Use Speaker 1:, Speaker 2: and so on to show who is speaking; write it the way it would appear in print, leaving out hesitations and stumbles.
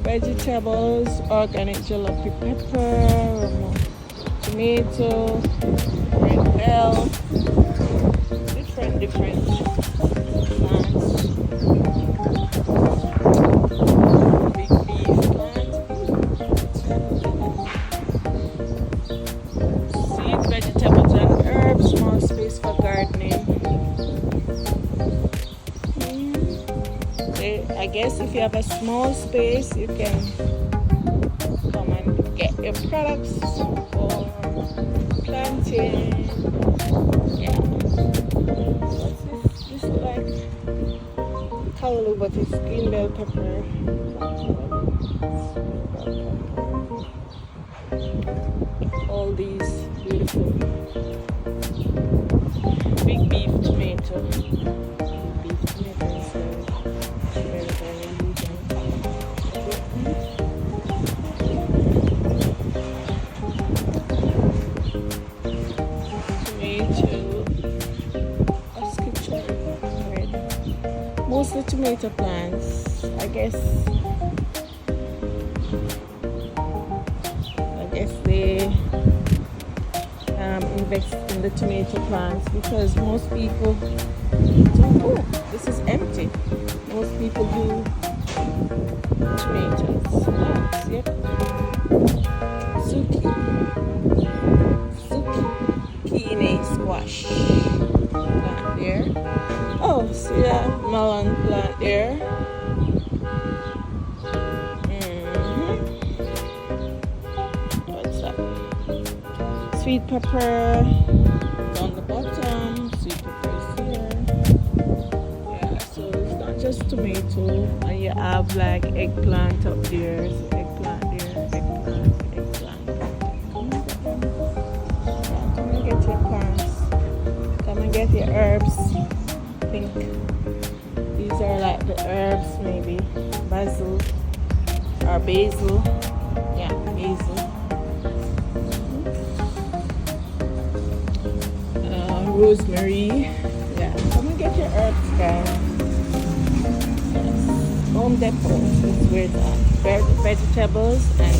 Speaker 1: vegetables, organic jalapeno pepper, tomato, red bell, different plants. Big leaf plant. Seeds, vegetables and herbs, small space for gardening. I guess if you have a small space, you can come and get your products for planting. Yeah. What's this? This is like callaloo, but it's green bell pepper. All these beautiful big beef tomato. Beef tomatoes. Mostly tomato plants. I guess they invest in the tomato plants because most people oh, this is empty. Most people do tomatoes. Oh, see it? Zucchini squash plant there. Oh, see that melon plant there. What's that? Sweet pepper on the bottom. Sweet pepper is here. Yeah, so it's not just tomato, and you have like eggplant up there. So eggplant there, eggplant. Come and get your plants. Come and get your herbs. I think these are like the herbs, maybe basil or basil. Yeah, basil. Rosemary. Yeah, come and get your herbs, guys. Yes. Home Depot is where the vegetables and